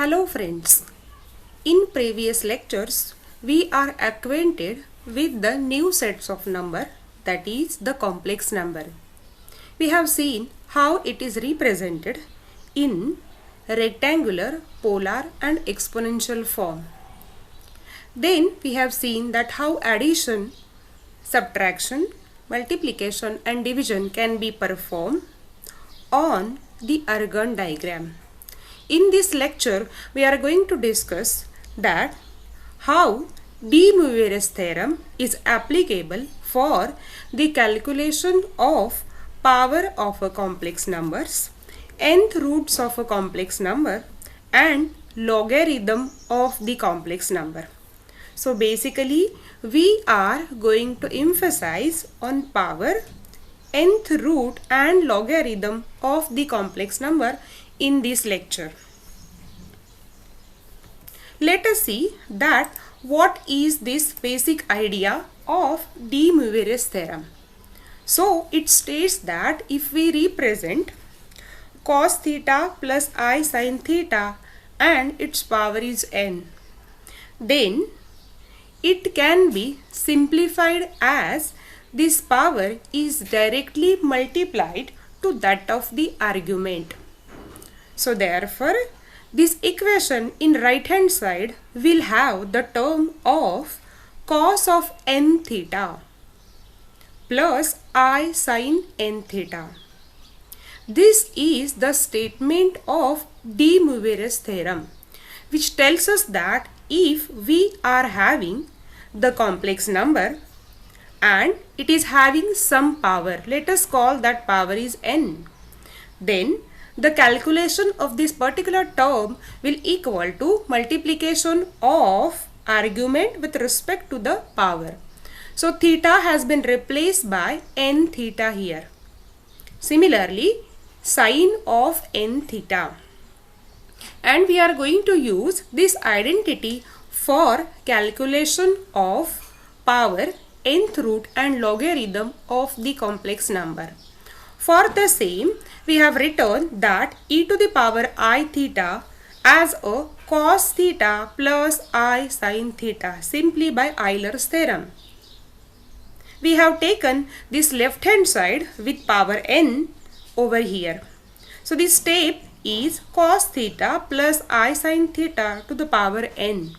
Hello friends. In previous lectures, we are acquainted with the new sets of number, that is the complex number. We have seen how it is represented in rectangular, polar and exponential form. Then we have seen that how addition, subtraction, multiplication and division can be performed on the Argand diagram. In this lecture, we are going to discuss that how de Moivre's theorem is applicable for the calculation of power of a complex numbers, nth roots of a complex number and logarithm of the complex number. So basically, we are going to emphasize on power, nth root and logarithm of the complex number in this lecture. Let us see that what is this basic idea of de Moivre's theorem. So it states that if we represent cos theta plus I sin theta and its power is n, then it can be simplified as this power is directly multiplied to that of the argument. So therefore, this equation in right hand side will have the term of cos of n theta plus I sin n theta. This is the statement of de Moivre's theorem, which tells us that if we are having the complex number and it is having some power, let us call that power is n, then the calculation of this particular term will equal to multiplication of argument with respect to the power. So theta has been replaced by n theta here. Similarly, sine of n theta. And we are going to use this identity for calculation of power, nth root and logarithm of the complex number. For the same, we have written that e to the power I theta as a cos theta plus I sin theta simply by Euler's theorem. We have taken this left hand side with power n over here. So this step is cos theta plus I sin theta to the power n.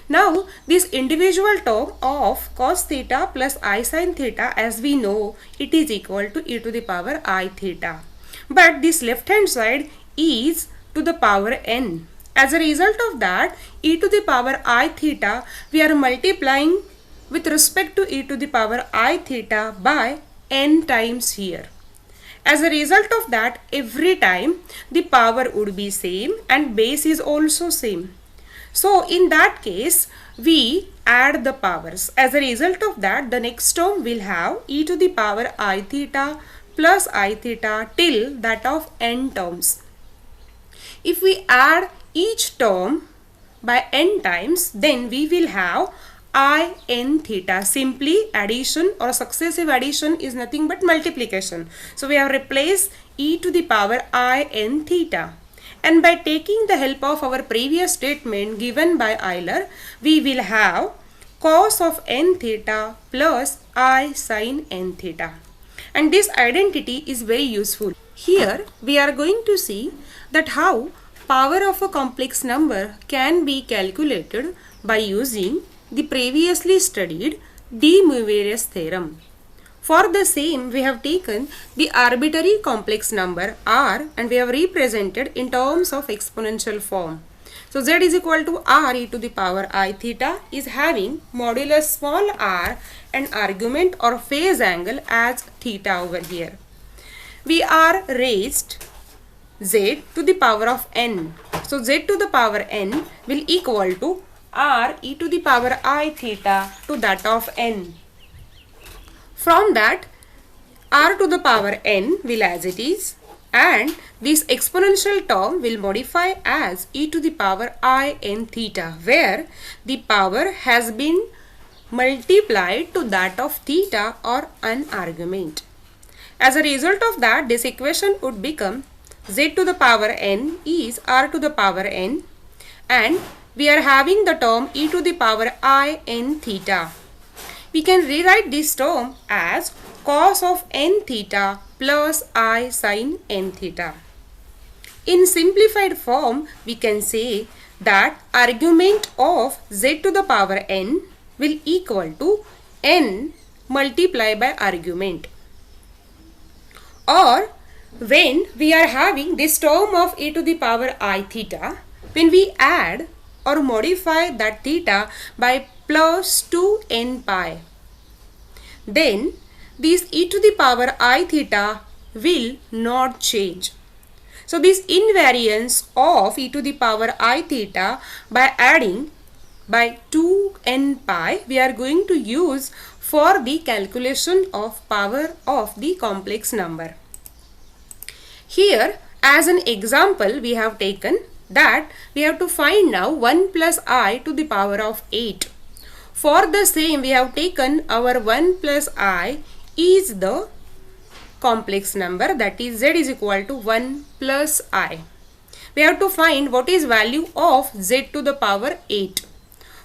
Now this individual term of cos theta plus I sin theta, as we know, it is equal to e to the power I theta. But this left hand side is to the power n. As a result of that, e to the power I theta, we are multiplying with respect to e to the power I theta by n times here. As a result of that, every time the power would be same and base is also same. So in that case, we add the powers. As a result of that, the next term will have e to the power I theta plus I theta till that of n terms. If we add each term by n times, then we will have I n theta. Simply addition or successive addition is nothing but multiplication. So we have replaced e to the power I n theta. And by taking the help of our previous statement given by Euler, we will have cos of n theta plus I sin n theta. And this identity is very useful. Here we are going to see that how power of a complex number can be calculated by using the previously studied de Moivre's theorem. For the same, we have taken the arbitrary complex number r and we have represented in terms of exponential form. So z is equal to r e to the power I theta is having modulus small r and argument or phase angle as theta over here. We are raised z to the power of n. So z to the power n will equal to r e to the power I theta to that of n. From that, r to the power n will as it is and this exponential term will modify as e to the power I n theta, where the power has been multiplied to that of theta or an argument. As a result of that, this equation would become z to the power n is r to the power n and we are having the term e to the power I n theta. We can rewrite this term as cos of n theta plus I sin n theta. In simplified form, we can say that argument of z to the power n will equal to n multiplied by argument. Or when we are having this term of e to the power I theta, when we add or modify that theta by plus 2n pi, then this e to the power I theta will not change. So this invariance of e to the power I theta by adding by 2n pi we are going to use for the calculation of power of the complex number. Here as an example we have taken that we have to find now 1 plus I to the power of 8. For the same we have taken our 1 plus I is the complex number, that is z is equal to 1 plus I. We have to find what is value of z to the power 8.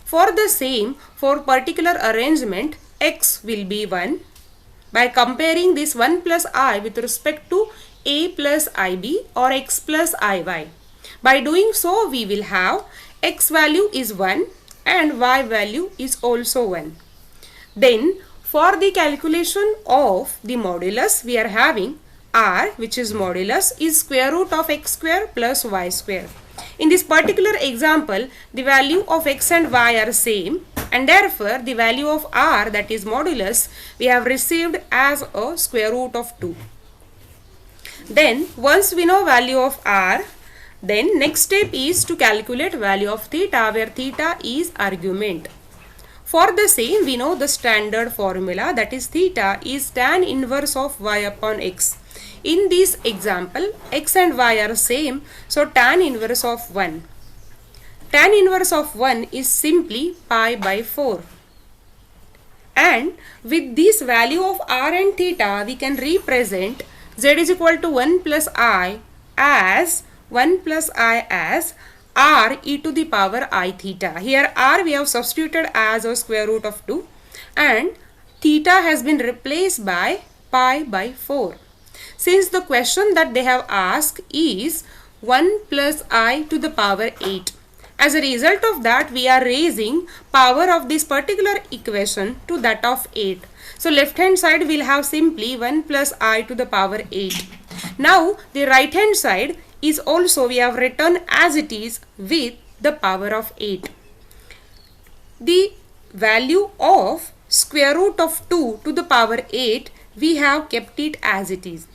For the same, for particular arrangement x will be 1. By comparing this 1 plus I with respect to a plus ib or x plus iy. By doing so we will have x value is 1 and y value is also 1. Then for the calculation of the modulus we are having r, which is modulus, is square root of x square plus y square. In this particular example the value of x and y are same and therefore the value of r, that is modulus, we have received as a square root of 2. Then once we know value of r, then next step is to calculate value of theta, where theta is argument. For the same we know the standard formula, that is theta is tan inverse of y upon x. In this example x and y are same, so tan inverse of 1. Tan inverse of 1 is simply pi by 4. And with this value of r and theta we can represent z is equal to 1 plus I as r e to the power I theta. Here r we have substituted as a square root of 2 and theta has been replaced by pi by 4. Since the question that they have asked is 1 plus I to the power 8. As a result of that we are raising power of this particular equation to that of 8. So left hand side will have simply 1 plus I to the power 8. Now the right hand side is also we have written as it is with the power of 8. The value of square root of 2 to the power 8 we have kept it as it is.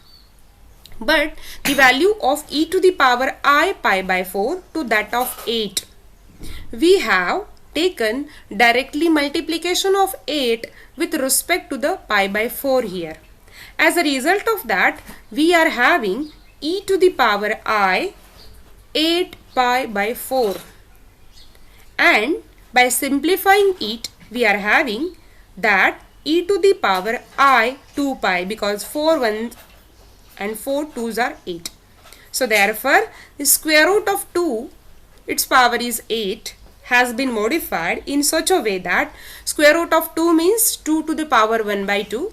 But the value of e to the power I pi by 4 to that of 8. We have taken directly multiplication of 8 with respect to the pi by 4 here. As a result of that we are having e to the power I 8 pi by 4, and by simplifying it we are having that e to the power I 2 pi, because 4 1s and 4 2s are 8. So therefore the square root of 2, its power is 8, has been modified in such a way that square root of 2 means 2 to the power 1 by 2,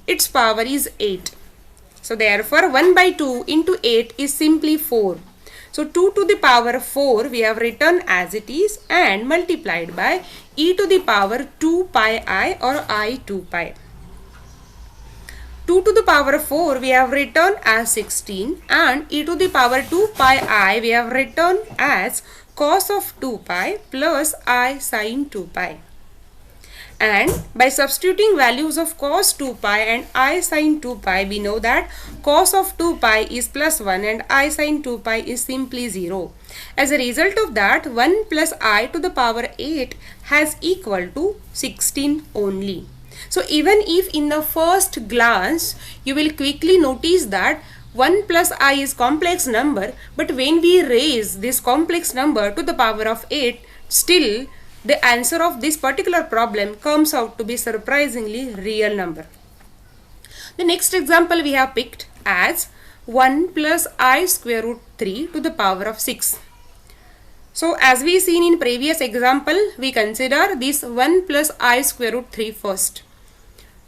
its power is 8. So therefore 1 by 2 into 8 is simply 4. So 2 to the power 4 we have written as it is and multiplied by e to the power 2 pi I or I 2 pi. 2 to the power 4 we have written as 16 and e to the power 2 pi I we have written as cos of 2 pi plus I sin 2 pi. And by substituting values of cos 2 pi and I sin 2 pi we know that cos of 2 pi is plus 1 and I sin 2 pi is simply 0. As a result of that 1 plus I to the power 8 has equal to 16 only. So even if in the first glance you will quickly notice that 1 plus I is complex number, but when we raise this complex number to the power of 8, still the answer of this particular problem comes out to be surprisingly real number. The next example we have picked as 1 plus I square root 3 to the power of 6. So as we seen in previous example, we consider this 1 plus I square root 3 first.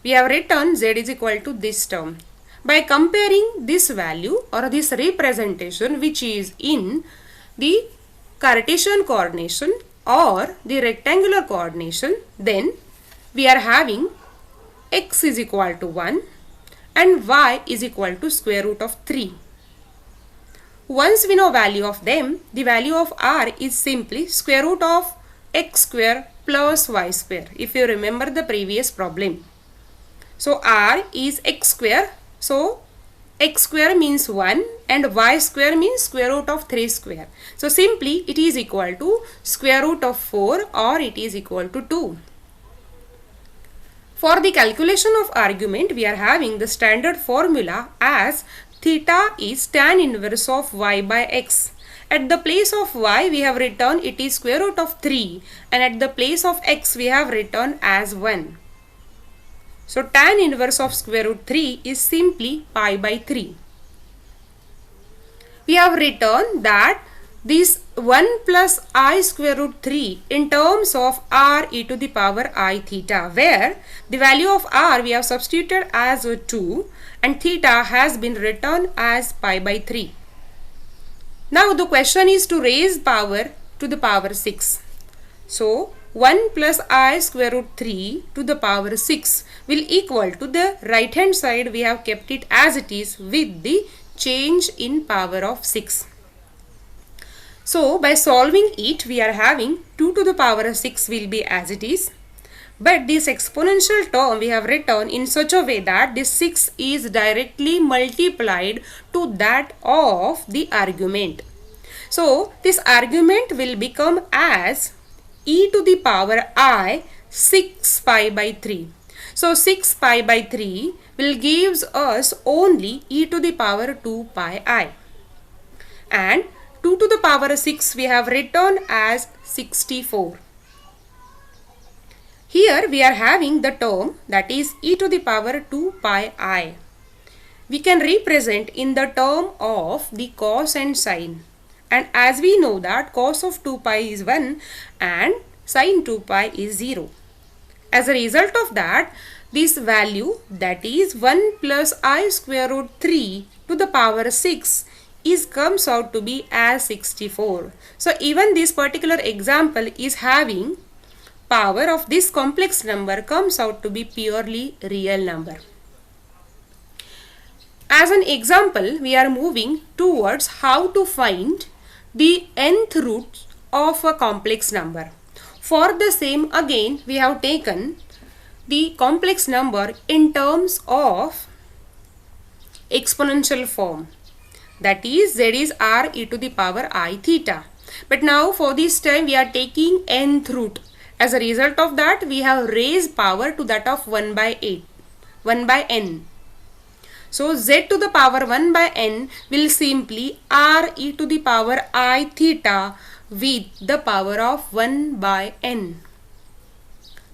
We have written z is equal to this term. By comparing this value or this representation which is in the Cartesian coordination or the rectangular coordination, then we are having x is equal to 1 and y is equal to square root of 3. Once we know value of them, the value of r is simply square root of x square plus y square, if you remember the previous problem. So r is x square, so x square means 1 and y square means square root of 3 square. So simply it is equal to square root of 4 or it is equal to 2. For the calculation of argument, we are having the standard formula as theta is tan inverse of y by x. At the place of y we have written it is square root of 3 and at the place of x we have written as 1. So tan inverse of square root 3 is simply pi by 3. We have written that this 1 plus I square root 3 in terms of r e to the power I theta, where the value of r we have substituted as 2 and theta has been written as pi by 3. Now the question is to raise power to the power 6. So 1 plus I square root 3 to the power 6 will equal to the right hand side we have kept it as it is with the change in power of 6. So by solving it we are having 2 to the power 6 will be as it is, but this exponential term we have written in such a way that this 6 is directly multiplied to that of the argument. So this argument will become as e to the power I 6 pi by 3. So 6 pi by 3 will gives us only e to the power 2 pi I, and 2 to the power 6 we have written as 64. Here we are having the term that is e to the power 2 pi I. We can represent in the term of the cos and sine, and as we know that cos of 2 pi is 1 and sine 2 pi is 0. As a result of that, this value that is 1 plus I square root 3 to the power 6 is comes out to be as 64. So even this particular example is having power of this complex number comes out to be purely real number. As an example, we are moving towards how to find the nth root of a complex number. For the same again we have taken the complex number in terms of exponential form, that is z is r e to the power I theta. But now for this time we are taking nth root. As a result of that we have raised power to that of 1 by n. So z to the power 1 by n will simply r e to the power I theta with the power of 1 by n.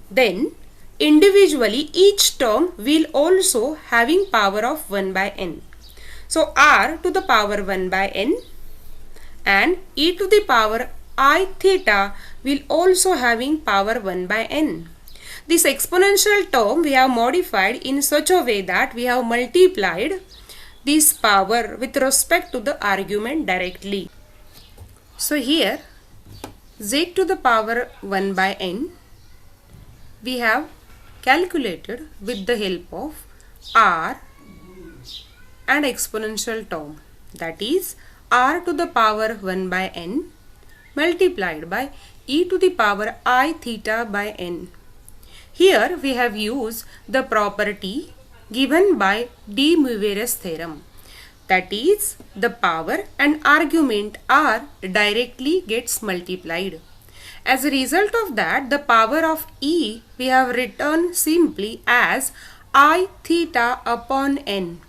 Then individually each term will also having power of 1 by n. So r to the power 1 by n and e to the power I theta will also having power 1 by n. This exponential term we have modified in such a way that we have multiplied this power with respect to the argument directly. So here z to the power 1 by n we have calculated with the help of r and exponential term, that is r to the power 1 by n multiplied by e to the power I theta by n. Here we have used the property given by de Moivre's theorem, that is the power and argument r directly gets multiplied. As a result of that, the power of e we have written simply as I theta upon n.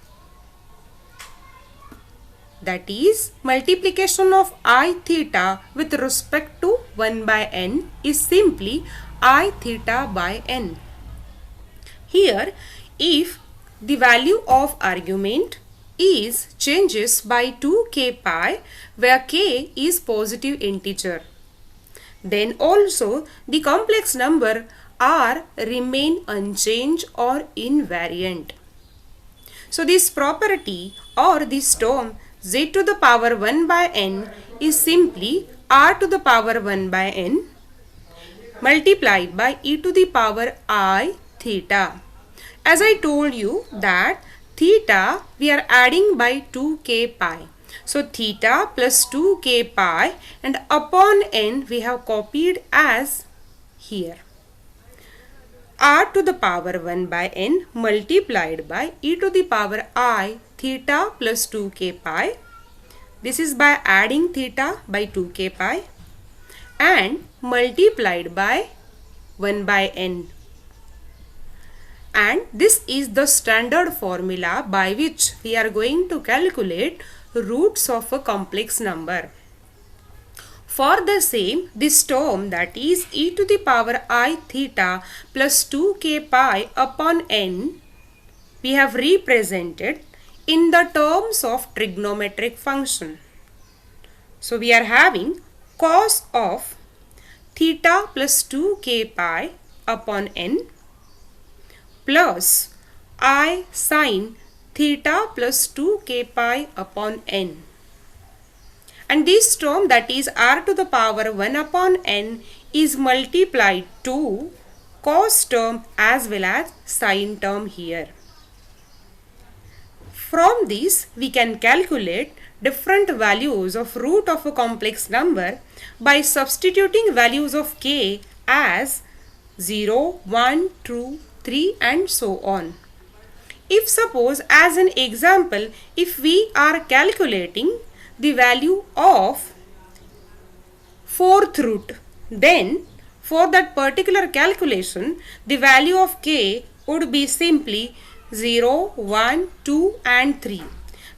That is multiplication of I theta with respect to 1 by n is simply I theta by n. Here if the value of argument is changes by 2k pi where k is positive integer. Then also the complex number r remain unchanged or invariant. So this property or this term z to the power 1 by n is simply r to the power 1 by n multiplied by e to the power I theta. As I told you that theta we are adding by 2k pi. So theta plus 2k pi and upon n we have copied as here. R to the power 1 by n multiplied by e to the power I theta plus 2k pi. This is by adding theta by 2k pi and multiplied by 1 by n. And this is the standard formula by which we are going to calculate roots of a complex number. For the same, this term, that is e to the power I theta plus 2k pi upon n, we have represented in the terms of trigonometric function. So we are having cos of theta plus 2k pi upon n plus I sin theta plus 2k pi upon n. And this term, that is r to the power 1 upon n, is multiplied to cos term as well as sin term here. From this we can calculate different values of root of a complex number by substituting values of k as 0, 1, 2, 3 and so on. If suppose as an example, if we are calculating the value of fourth root, then for that particular calculation the value of k would be simply 0, 1, 2 and 3,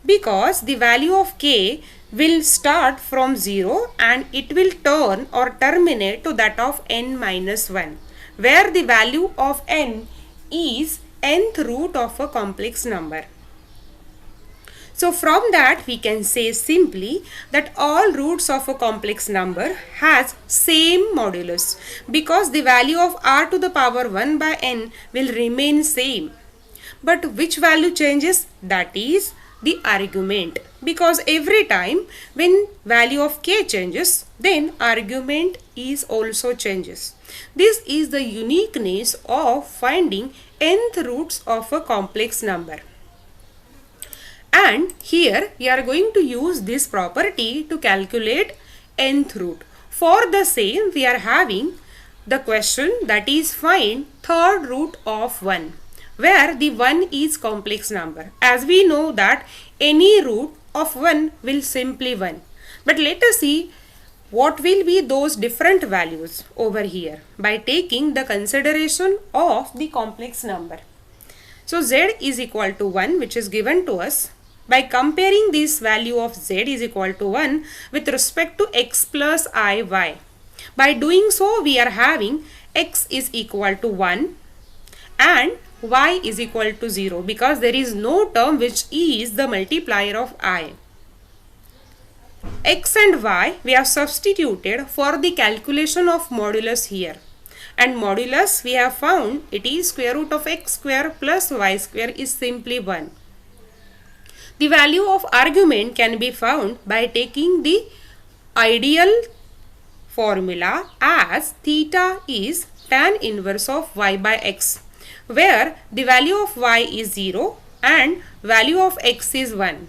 because the value of k will start from 0 and it will turn or terminate to that of n minus 1, where the value of n is nth root of a complex number. So from that we can say simply that all roots of a complex number has same modulus, because the value of r to the power 1 by n will remain same. But which value changes? That is the argument, because every time when value of k changes, then argument is also changes. This is the uniqueness of finding nth roots of a complex number. And here we are going to use this property to calculate nth root. For the same, we are having the question, that is find third root of 1, where the 1 is complex number. As we know that any root of 1 will simply 1. But let us see what will be those different values over here by taking the consideration of the complex number. So z is equal to 1, which is given to us. By comparing this value of z is equal to 1 with respect to x plus iy. By doing so, we are having x is equal to 1 and y is equal to 0, because there is no term which is the multiplier of I. X and y we have substituted for the calculation of modulus here. And modulus we have found it is square root of x square plus y square is simply 1. The value of argument can be found by taking the ideal formula as theta is tan inverse of y by x, where the value of y is 0 and value of x is 1.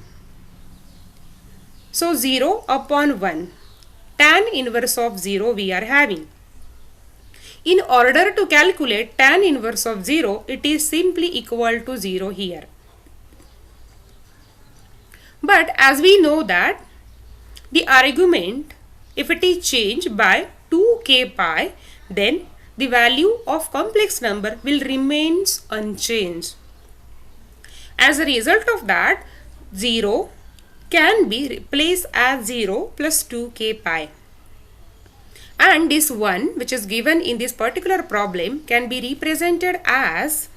So 0 upon 1, tan inverse of 0 we are having. In order to calculate tan inverse of 0, it is simply equal to 0 here. But as we know that the argument, if it is changed by 2k pi, then the value of complex number will remain unchanged. As a result of that, 0 can be replaced as 0 plus 2k pi. And this 1 which is given in this particular problem can be represented as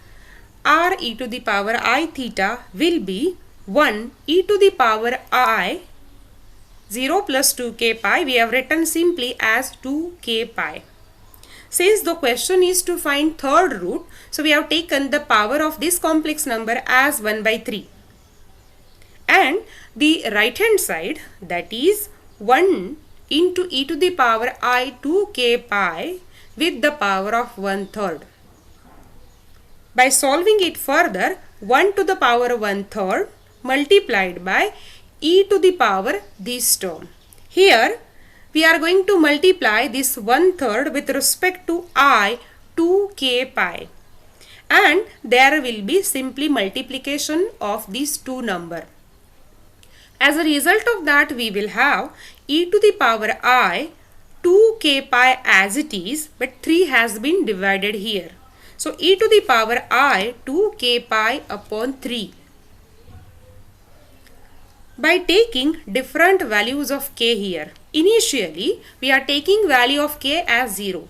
r e to the power I theta will be 1 e to the power I 0 plus 2k pi, we have written simply as 2k pi. Since the question is to find third root, so we have taken the power of this complex number as 1 by 3. And the right hand side, that is 1 into e to the power I 2k pi with the power of 1/3. By solving it further, 1 to the power 1/3 multiplied by e to the power this term. Here we are going to multiply this 1/3 with respect to I 2k pi, and there will be simply multiplication of these two numbers. As a result of that, we will have e to the power I 2k pi as it is, but 3 has been divided here. So e to the power I 2k pi upon 3. By taking different values of k here, initially we are taking value of k as 0,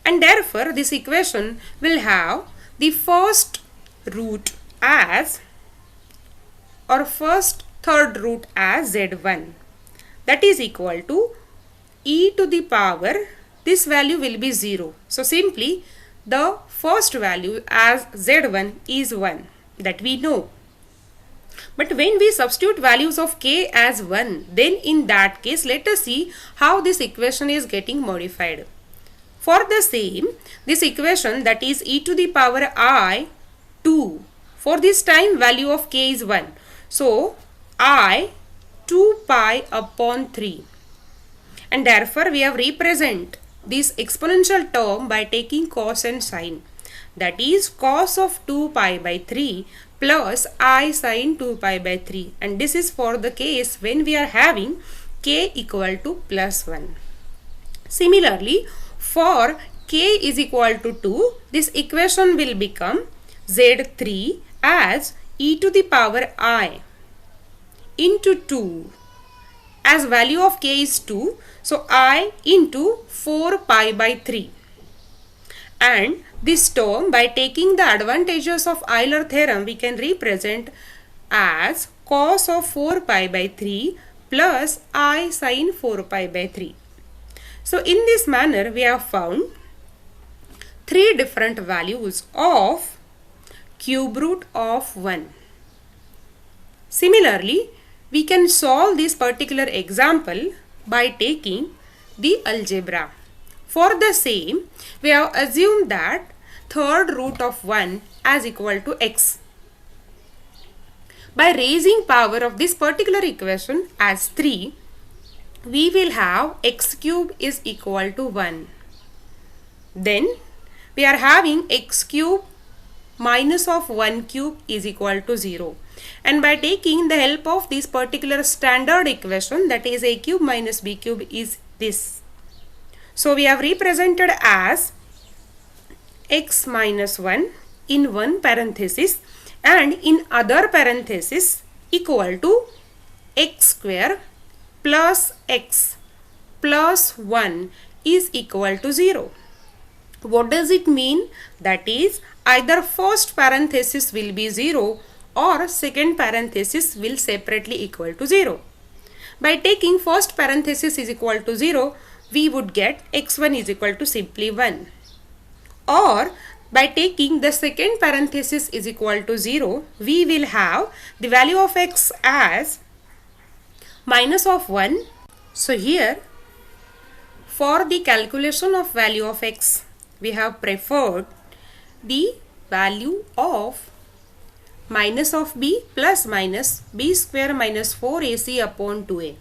and therefore this equation will have the first root as, or first third root as z1, that is equal to e to the power, this value will be 0. So simply the first value as z1 is 1, that we know. But when we substitute values of k as 1, then in that case let us see how this equation is getting modified. For the same, this equation, that is e to the power I 2, for this time value of k is 1. So I 2 pi upon 3, and therefore we have represent this exponential term by taking cos and sine, that is cos of 2 pi by 3 plus I sine 2 pi by 3, and this is for the case when we are having k equal to plus 1. Similarly, for k is equal to 2, this equation will become z3 as e to the power I into 2, as value of k is 2, so I into 4 pi by 3. And this term, by taking the advantages of Euler theorem, we can represent as cos of 4 pi by 3 plus I sin 4 pi by 3. So in this manner we have found three different values of cube root of 1. Similarly, we can solve this particular example by taking the algebra. For the same, we have assumed that third root of 1 as equal to x. By raising power of this particular equation as 3, we will have x cube is equal to 1. Then we are having x cube minus of 1 cube is equal to 0. And by taking the help of this particular standard equation, that is a cube minus b cube is this. So we have represented as x minus 1 in one parenthesis and in other parenthesis equal to x square plus x plus 1 is equal to 0. What does it mean? That is, either first parenthesis will be 0 or second parenthesis will separately equal to 0. By taking first parenthesis is equal to 0, we would get x1 is equal to simply 1. Or by taking the second parenthesis is equal to 0, we will have the value of x as minus of 1. So here, for the calculation of value of x, we have preferred the value of minus of b plus minus b square minus 4ac upon 2a.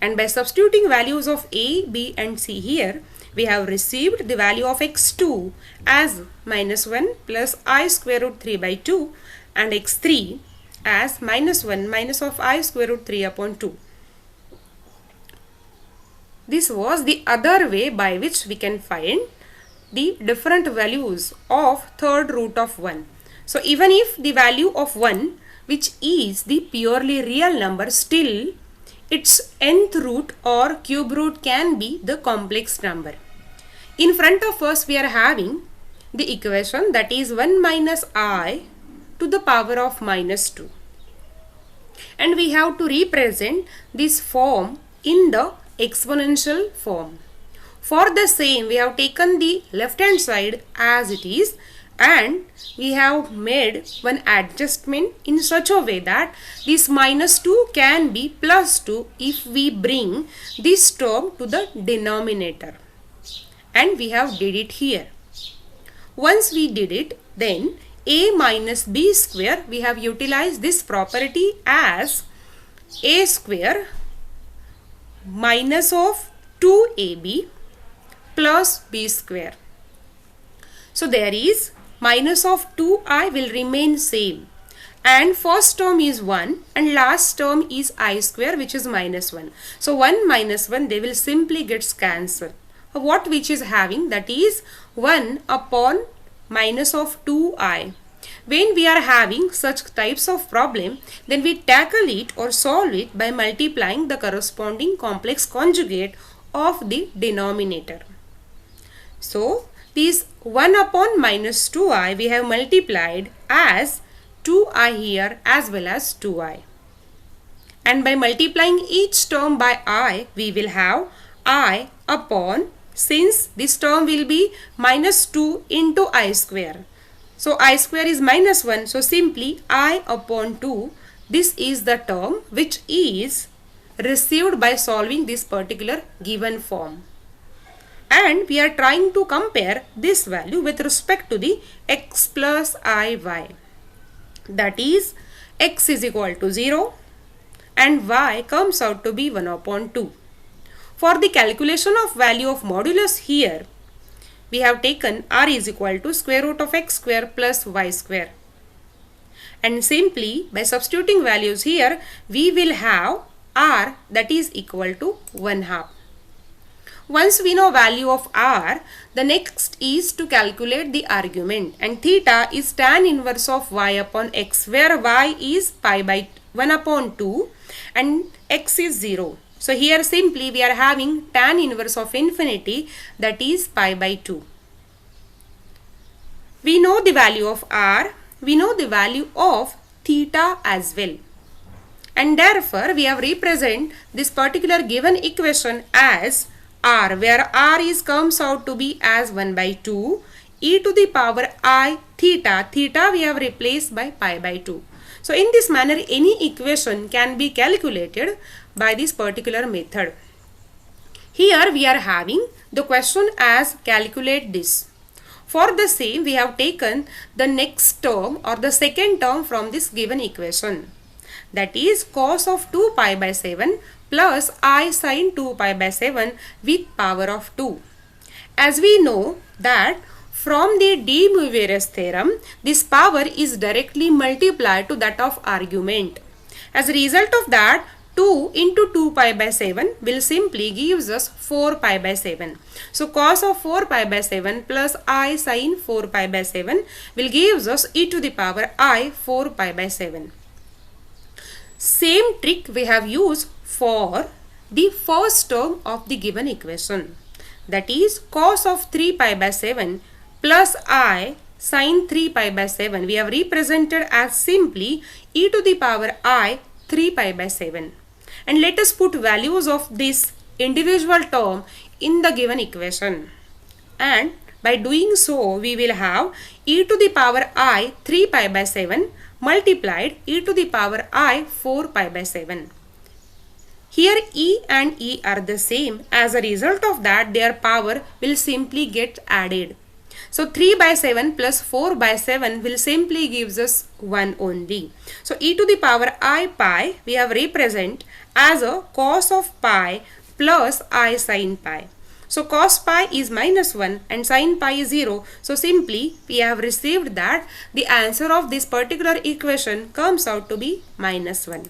And by substituting values of a, b and c here, we have received the value of x2 as minus 1 plus I square root 3 by 2 and x3 as minus 1 minus of I square root 3 upon 2. This was the other way by which we can find the different values of third root of 1. So even if the value of 1, which is the purely real number, still its nth root or cube root can be the complex number. In front of us we are having the equation, that is 1 minus I to the power of minus 2. And we have to represent this form in the exponential form. For the same, we have taken the left hand side as it is, and we have made one adjustment in such a way that this minus 2 can be plus 2 if we bring this term to the denominator. And we have did it here. Once we did it, then a minus b square, we have utilized this property as a square minus of 2ab plus b square. So there is minus of 2I will remain same, and first term is 1 and last term is I square, which is minus 1. So 1 minus 1, they will simply get cancelled. What which is having, that is 1 upon minus of 2I. When we are having such types of problem, then we tackle it or solve it by multiplying the corresponding complex conjugate of the denominator. So this 1 upon minus 2I we have multiplied as 2I here as well as 2I. And by multiplying each term by I, we will have I upon, since this term will be minus 2 into I square. So I square is minus 1, so simply I upon 2, this is the term which is received by solving this particular given form. And we are trying to compare this value with respect to the x plus iy. That is, x is equal to 0 and y comes out to be 1 upon 2. For the calculation of value of modulus here, we have taken r is equal to square root of x square plus y square. And simply by substituting values here, we will have r that is equal to 1/2. Once we know value of r, the next is to calculate the argument, and theta is tan inverse of y upon x, where y is pi by 1 upon 2 and x is 0. So here simply we are having tan inverse of infinity, that is pi by 2. We know the value of r, we know the value of theta as well. And therefore we have represent this particular given equation as r, where r is comes out to be as 1 by 2 e to the power I theta. Theta we have replaced by pi by 2. So in this manner, any equation can be calculated by this particular method. Here we are having the question as calculate this. For the same, we have taken the next term or the second term from this given equation. That is cos of 2 pi by 7 plus I sin 2 pi by 7 with power of 2. As we know that from the de Moivre's theorem, this power is directly multiplied to that of argument. As a result of that, 2 into 2 pi by 7 will simply gives us 4 pi by 7. So cos of 4 pi by 7 plus I sin 4 pi by 7 will gives us e to the power I 4 pi by 7. Same trick we have used for the first term of the given equation. That is cos of 3 pi by 7 plus I sin 3 pi by 7 we have represented as simply e to the power I 3 pi by 7. And let us put values of this individual term in the given equation. And by doing so, we will have e to the power I 3 pi by 7 multiplied e to the power I 4 pi by 7. Here e and e are the same. As a result of that, their power will simply get added. So 3 by 7 plus 4 by 7 will simply gives us 1 only. So e to the power I pi we have represent as a cos of pi plus I sin pi. So cos pi is minus 1 and sin pi is 0. So simply we have received that the answer of this particular equation comes out to be minus 1.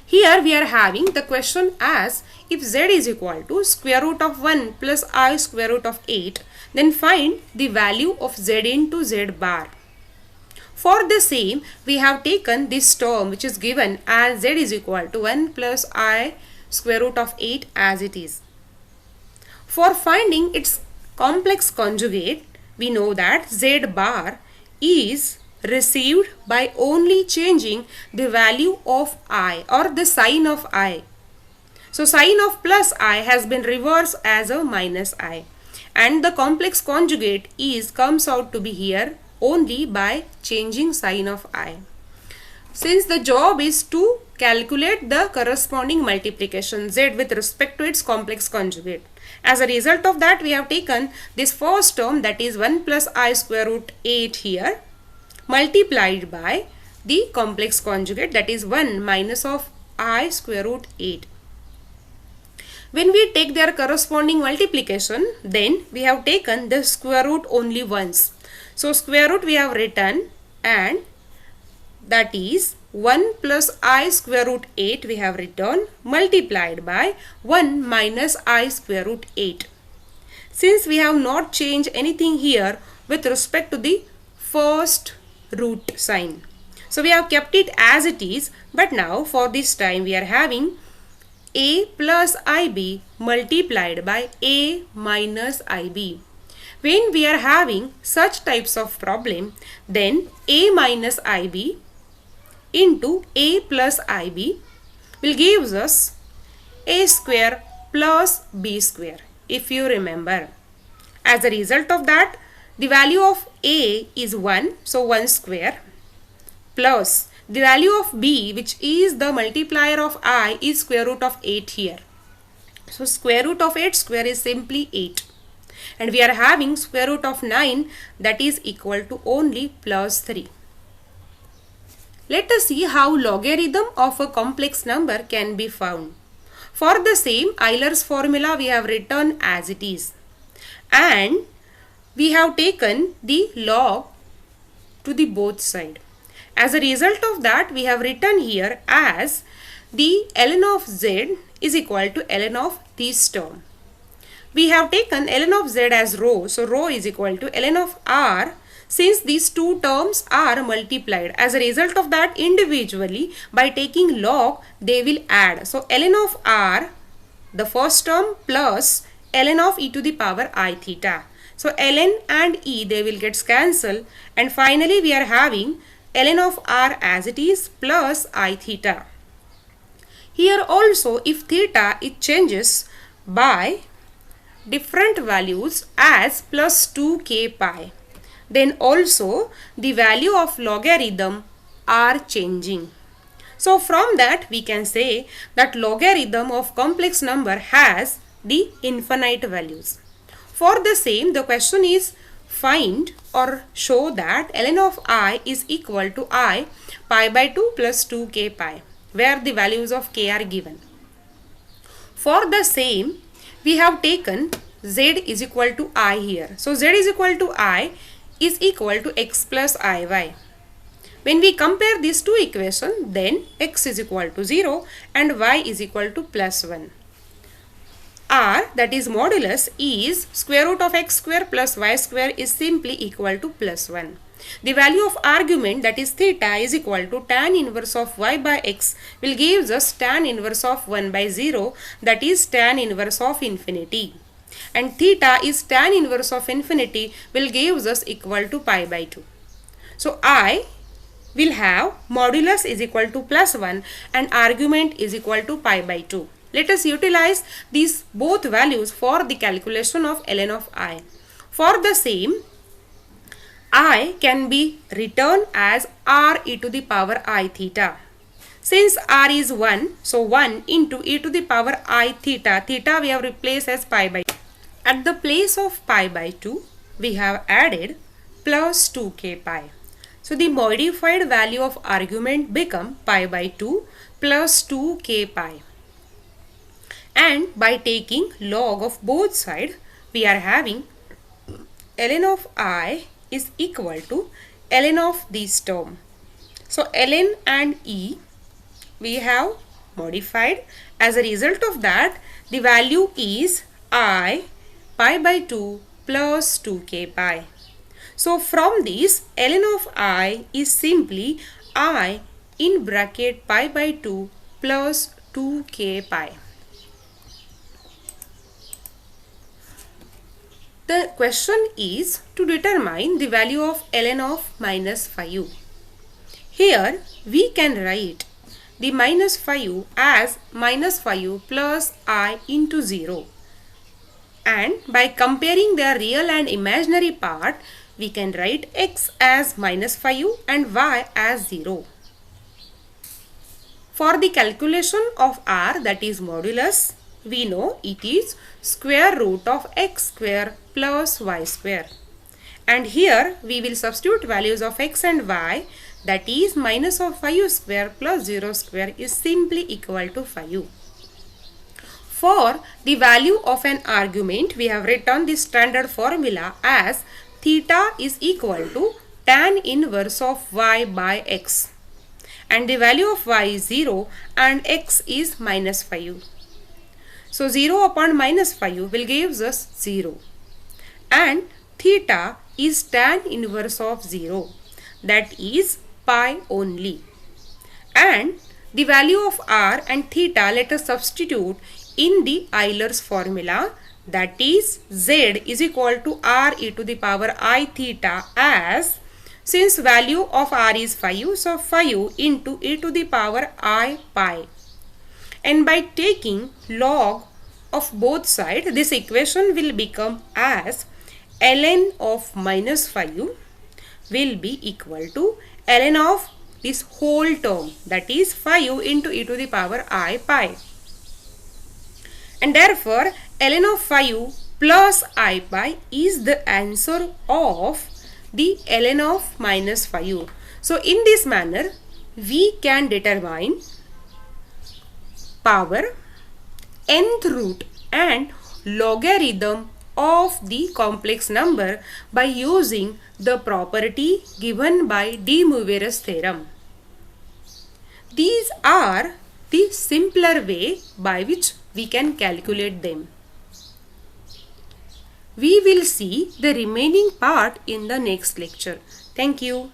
Here we are having the question as if z is equal to square root of 1 plus I square root of 8, then find the value of z into z bar. For the same, we have taken this term which is given as z is equal to 1 plus I square root of 8 as it is. For finding its complex conjugate, we know that z bar is received by only changing the value of I or the sign of I. So sign of plus I has been reversed as a minus I, and the complex conjugate is comes out to be here only by changing sign of I. Since the job is to calculate the corresponding multiplication z with respect to its complex conjugate. As a result of that, we have taken this first term, that is 1 plus I square root 8 here, multiplied by the complex conjugate, that is 1 minus of I square root 8. When we take their corresponding multiplication, then we have taken the square root only once. So square root we have written, and that is 1 plus I square root 8 we have written, multiplied by 1 minus I square root 8. Since we have not changed anything here with respect to the first root sign, so we have kept it as it is, but now for this time we are having A plus IB multiplied by A minus IB. When we are having such types of problem, then A minus IB into A plus IB will give us A square plus B square, if you remember. As a result of that, the value of A is 1, so 1 square, plus the value of B, which is the multiplier of I, is square root of 8 here. So square root of 8 square is simply 8. And we are having square root of 9, that is equal to only plus 3. Let us see how logarithm of a complex number can be found. For the same, Euler's formula we have written as it is. And we have taken the log to the both side. As a result of that, we have written here as the ln of z is equal to ln of this term. We have taken ln of z as rho, so rho is equal to ln of r, since these two terms are multiplied. As a result of that, individually by taking log they will add. So ln of r, the first term, plus ln of e to the power I theta. So ln and e they will get cancelled, and finally we are having ln of r as it is plus I theta. Here also, if theta it changes by different values as plus 2k pi, then also the value of logarithm are changing. So from that we can say that logarithm of complex number has the infinite values. For the same, the question is find or show that ln of I is equal to I pi by 2 plus 2k pi, where the values of k are given. For the same, we have taken z is equal to I here. So z is equal to I is equal to x plus iy. When we compare these two equations, then x is equal to 0 and y is equal to plus 1. R, that is modulus, is square root of x square plus y square is simply equal to plus 1. The value of argument, that is theta, is equal to tan inverse of y by x will gives us tan inverse of 1 by 0, that is tan inverse of infinity. And theta is tan inverse of infinity will gives us equal to pi by 2. So I will have modulus is equal to plus 1 and argument is equal to pi by 2. Let us utilize these both values for the calculation of ln of I. For the same, I can be written as r e to the power I theta. Since r is 1, so 1 into e to the power I theta, theta we have replaced as pi by 2. At the place of pi by 2, we have added plus 2k pi. So the modified value of argument become pi by 2 plus 2k pi. And by taking log of both sides, we are having ln of I is equal to ln of this term. So ln and e we have modified. As a result of that, the value is I pi by 2 plus 2k pi. So from this, ln of I is simply I in bracket pi by 2 plus 2k pi. The question is to determine the value of ln of minus 5. Here we can write the minus 5 as minus 5 plus I into 0. And by comparing their real and imaginary part, we can write x as minus 5 and y as 0. For the calculation of r, that is modulus, we know it is square root of x square plus y square. And here we will substitute values of x and y, that is minus of 5 square plus 0 square is simply equal to 5. For the value of an argument, we have written the standard formula as theta is equal to tan inverse of y by x. And the value of y is 0 and x is minus 5. So 0 upon minus 5 will give us 0. And theta is tan inverse of 0, that is pi only. And the value of r and theta, let us substitute in the Euler's formula, that is z is equal to r e to the power I theta, as since value of r is 5, so 5 into e to the power I pi. And by taking log of both sides, this equation will become as ln of minus 5 will be equal to ln of this whole term, that is 5 into e to the power I pi. And therefore ln of 5 plus I pi is the answer of the ln of minus 5. So in this manner we can determine power, nth root and logarithm of the complex number by using the property given by de Moivre's theorem. These are the simpler way by which we can calculate them. We will see the remaining part in the next lecture. Thank you.